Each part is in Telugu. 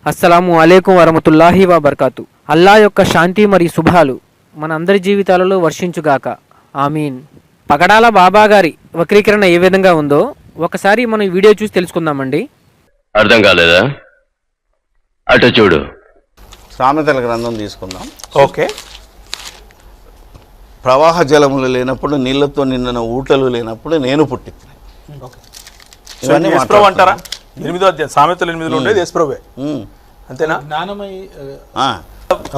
అస్సలాము అలైకుం వరహమతుల్లాహి వబర్కాతు. అల్లా యొక్క శాంతి మరియు శుభాలు మన అందరి జీవితాలలో వర్షించుగాక, ఆమీన్. పగడాల బాబా గారి వక్రీకరణ ఏ విధంగా ఉందో ఒకసారి మనం ఈ వీడియో చూసి తెలుసుకుందామండి. అర్థం కాలేదా? అటు చూడు. సామెతల గ్రంథం తీసుకుందాం. ఓకే. ప్రవాహ జలములు లేనప్పుడు, నీళ్లతో నిండిన ఊటలు లేనప్పుడు నేను పుట్టి. అంటారా? 8వ అధ్యాయం సామెతలు 8లో ఉండేది యేసుప్రభువే. అంతేనా?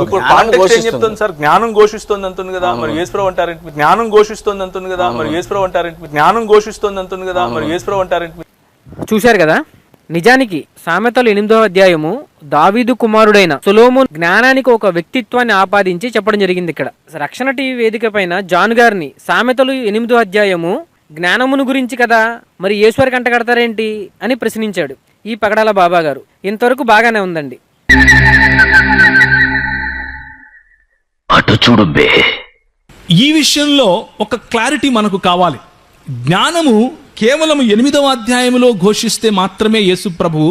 ఇప్పుడు కాంటెక్స్ట్ ఏం చెప్తుంది సార్? జ్ఞానం ఘోషిస్తుంది అంటుంది కదా, మరి యేసుప్రభు అంటారేంటి? జ్ఞానం ఘోషిస్తుంది అంటుంది కదా, మరి యేసుప్రభు అంటారేంటి? జ్ఞానం ఘోషిస్తుంది అంటుంది కదా, మరి యేసుప్రభు అంటారేంటి? చూశారు కదా. నిజానికి సామెతలు 8వ అధ్యాయము దావీదు కుమారుడైన సొలొమోను జ్ఞానానికి ఒక వ్యక్తిత్వాన్ని ఆపాదించి చెప్పడం జరిగింది. ఇక్కడ రక్షణ టీవీ వేదిక పైన జాన్ గారిని సామెతలు 8వ అధ్యాయము జ్ఞానమును గురించి కదా, మరి యేసువారికి అంటగడతారేంటి అని ప్రశ్నించాడు ఈ పగడాల బాబా గారు. ఇంతవరకు బాగానే ఉందండి. అటు చూడు బే. ఈ విషయంలో ఒక క్లారిటీ మనకు కావాలి. జ్ఞానము కేవలం 8వ అధ్యాయంలో ఘోషిస్తే మాత్రమే యేసుప్రభు,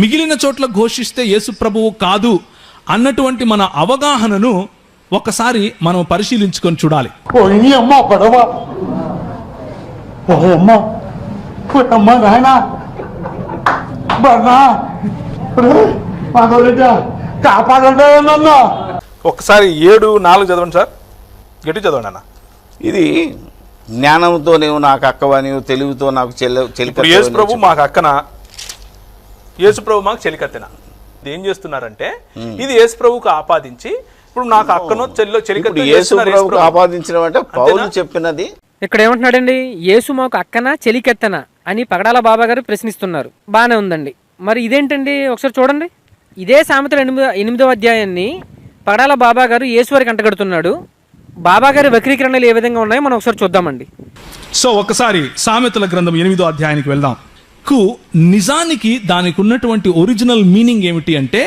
మిగిలిన చోట్ల ఘోషిస్తే యేసుప్రభువు కాదు అన్నటువంటి మన అవగాహనను ఒకసారి మనం పరిశీలించుకొని చూడాలి. ఒకసారి 7:4 చదవండి సార్, గట్టి చదవండి అన్న. ఇది జ్ఞానంతో నీవు నాకు అక్కవా, నీవు తెలివితో నాకు చెల్లి. యేసుప్రభు మాకు అక్కన, యేసుప్రభు మాకు చెలికత్తెన. ఏం చేస్తున్నారంటే ఇది యేసుప్రభుకు ఆపాదించి ఇప్పుడు నాకు అక్కనో చెల్లో చెలికత్తె ఆపాదించడం అంటే పౌలు చెప్పినది. ఇక్కడ ఏమంటున్నాడండి? యేసు మాకు అక్కన చెలికెత్తన అని పగడాల బాబా గారు ప్రశ్నిస్తున్నారు. బాగానే ఉందండి. మరి ఇదేంటండి? ఒకసారి చూడండి. ఇదే సామెతల 8వ అధ్యాయాన్ని పగడాల బాబా గారు యేసువారికి అంటగడుతున్నాడు. బాబా గారి వక్రీకరణలు ఏ విధంగా ఉన్నాయో మనం ఒకసారి చూద్దామండి. సో ఒకసారి సామెతల గ్రంథం 8వ అధ్యాయానికి వెళ్దాం. నిజానికి దానికి ఉన్నటువంటి ఒరిజినల్ మీనింగ్ ఏమిటి అంటే,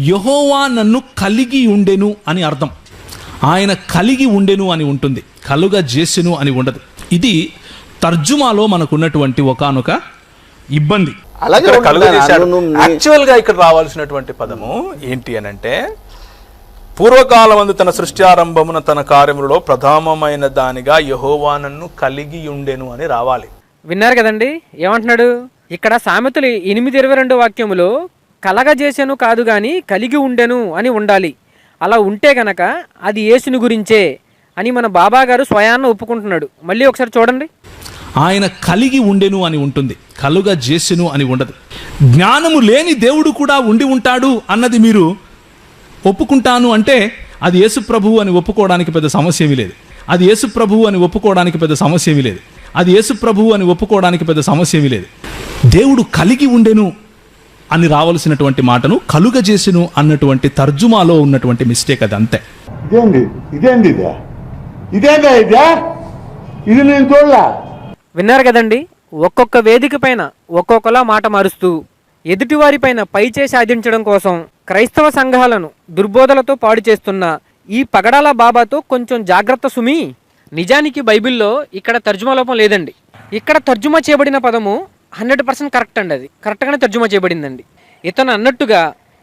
యెహోవా నన్ను కలిగి ఉండెను అని అర్థం. ఆయన కలిగి ఉండెను అని ఉంటుంది, కలుగా చేసెను అని ఉండదు. ఇది తర్జుమాలో మనకున్నటువంటి ఒకానొక ఇబ్బంది. యాక్చువల్ గా ఇక్కడ రావాల్సినటువంటి పదము ఏంటి అని అంటే, పూర్వకాలమందు తన సృష్టి ఆరంభమున తన కార్యములలో ప్రథమమైన దానిగా యెహోవా నన్ను కలిగి ఉండెను అని రావాలి. విన్నారు కదండి ఏమంటున్నాడు ఇక్కడ? సామెతలు 8:22 వాక్యములో కలగజేసెను కాదు గాని కలిగి ఉండెను అని ఉండాలి. అలా ఉంటే గనక అది యేసుని గురించే అని మన బాబా గారు స్వయాన్న ఒప్పుకుంటున్నాడు. మళ్ళీ ఒకసారి చూడండి. ఆయన కలిగి ఉండెను అని ఉంటుంది, కలుగా చేసెను అని ఉండదు. జ్ఞానము లేని దేవుడు కూడా ఉండి ఉంటాడు అన్నది మీరు ఒప్పుకుంటాను అంటే అది యేసుప్రభువు అని ఒప్పుకోవడానికి పెద్ద సమస్య ఏమీ లేదు. అది యేసుప్రభువు అని ఒప్పుకోవడానికి పెద్ద సమస్య ఏమీ లేదు. అది యేసుప్రభువు అని ఒప్పుకోవడానికి పెద్ద సమస్య ఏమీ లేదు. దేవుడు కలిగి ఉండెను అని రావాల్సినటువంటి మాటను కలుగజేసెను అన్నటువంటి తర్జుమాలో ఉన్నటువంటి మిస్టేక్ అది, అంతే. విన్నారు కదండి? ఒక్కొక్క వేదిక పైన ఒక్కొక్కలా మాట మారుస్తూ ఎదుటివారిపైన పై చేసి సాధించడం కోసం క్రైస్తవ సంఘాలను దుర్బోధలతో పాడు చేస్తున్న ఈ పగడాల బాబాతో కొంచెం జాగ్రత్త సుమి. నిజానికి బైబిల్లో ఇక్కడ తర్జుమా లోపం లేదండి. ఇక్కడ తర్జుమా చేయబడిన పదము 100% కరెక్ట్ అండి. అది కరెక్ట్గానే తర్జుమా చేయబడిందండి. ఇతను అన్నట్టుగా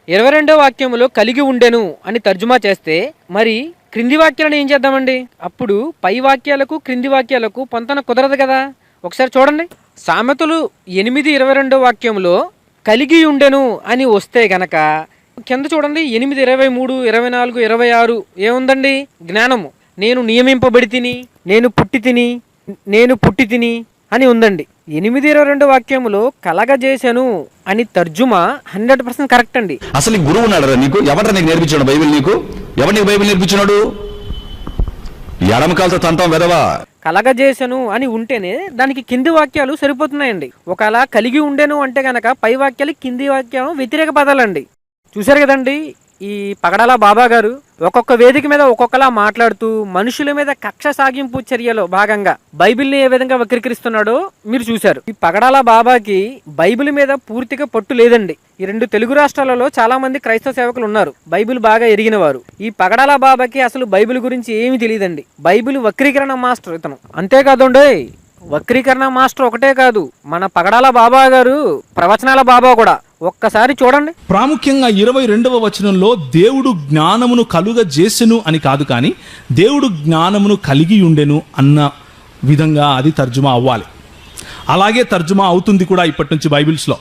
22వ వాక్యములో కలిగి ఉండెను అని తర్జుమా చేస్తే మరి క్రింది వాక్యాలను ఏం చేద్దామండి? అప్పుడు పై వాక్యాలకు క్రింది వాక్యాలకు పొంతన కుదరదు కదా. ఒకసారి చూడండి. సామెతలు 8:22 వాక్యంలో కలిగి ఉండెను అని వస్తే గనక కింద చూడండి 8, 23, 24, 26 ఏముందండి? జ్ఞానము. నేను నియమింపబడి తిని, నేను పుట్టి తిని అని ఉందండి. 8:22 వాక్యములో కలగజేసెను అని తర్జుమా 100% కరెక్ట్ అండి. అసలు గురువు ఉన్నాడు నీకు? ఎవరు నీకు నేర్పించాడు బైబిల్? ఎవరు నీకు బైబిల్ నేర్పించినాడు? ఎడమకాలతో తంతం వెదవా. కలగజేసెను అని ఉంటేనే దానికి కింది వాక్యాలు సరిపోతున్నాయండి. ఒకలా కలిగి ఉండెను అంటే గనక పై వాక్యాలు కింది వాక్యం వ్యతిరేక పదాలండి. చూశారు కదండి ఈ పగడాల బాబా గారు ఒక్కొక్క వేదిక మీద ఒక్కొక్కలా మాట్లాడుతూ మనుషుల మీద కక్ష సాగింపు చర్యలో భాగంగా బైబిల్ని ఏ విధంగా వక్రీకరిస్తున్నాడో మీరు చూశారు. ఈ పగడాల బాబాకి బైబిల్ మీద పూర్తిగా పట్టు లేదండి. ఈ 2 తెలుగు రాష్ట్రాలలో చాలా మంది క్రైస్తవ సేవకులు ఉన్నారు, బైబిల్ బాగా ఎరిగిన వారు. ఈ పగడాల బాబాకి అసలు బైబిల్ గురించి ఏమీ తెలియదండి. బైబిల్ వక్రీకరణ మాస్టర్ ఇతను. అంతేకాదండి, వక్రీకరణ మాస్టర్ ఒకటే కాదు, మన పగడాల బాబా గారు ప్రవచనాల బాబా కూడా. ఒక్కసారి చూడండి. ప్రాముఖ్యంగా 22వ వచనంలో దేవుడు జ్ఞానమును కలుగ చేసెను అని కాదు, కానీ దేవుడు జ్ఞానమును కలిగి ఉండెను అన్న విధంగా అది తర్జుమా అవ్వాలి. అలాగే తర్జుమా అవుతుంది కూడా ఇప్పటి నుంచి బైబిల్స్లో.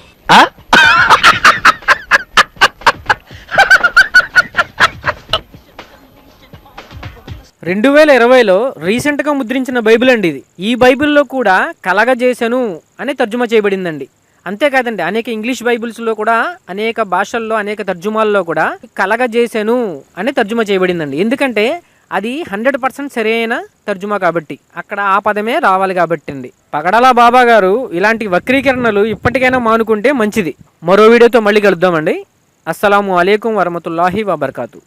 2020లో రీసెంట్గా ముద్రించిన బైబిల్ అండి ఇది. ఈ బైబిల్లో కూడా కలగజేసెను అని తర్జుమా చేయబడిందండి. అంతేకాదండి, అనేక ఇంగ్లీష్ బైబిల్స్లో కూడా, అనేక భాషల్లో, అనేక తర్జుమాల్లో కూడా కలగజేసెను అని తర్జుమా చేయబడిందండి. ఎందుకంటే అది 100% సరైన తర్జుమా కాబట్టి, అక్కడ ఆ పదమే రావాలి కాబట్టి అండి. పగడాల బాబా గారు ఇలాంటి వక్రీకరణలు ఇప్పటికైనా మానుకుంటే మంచిది. మరో వీడియోతో మళ్ళీ కలుద్దామండి. అస్సలాము అలైకుం వరహమతుల్లాహి వబర్కాతు.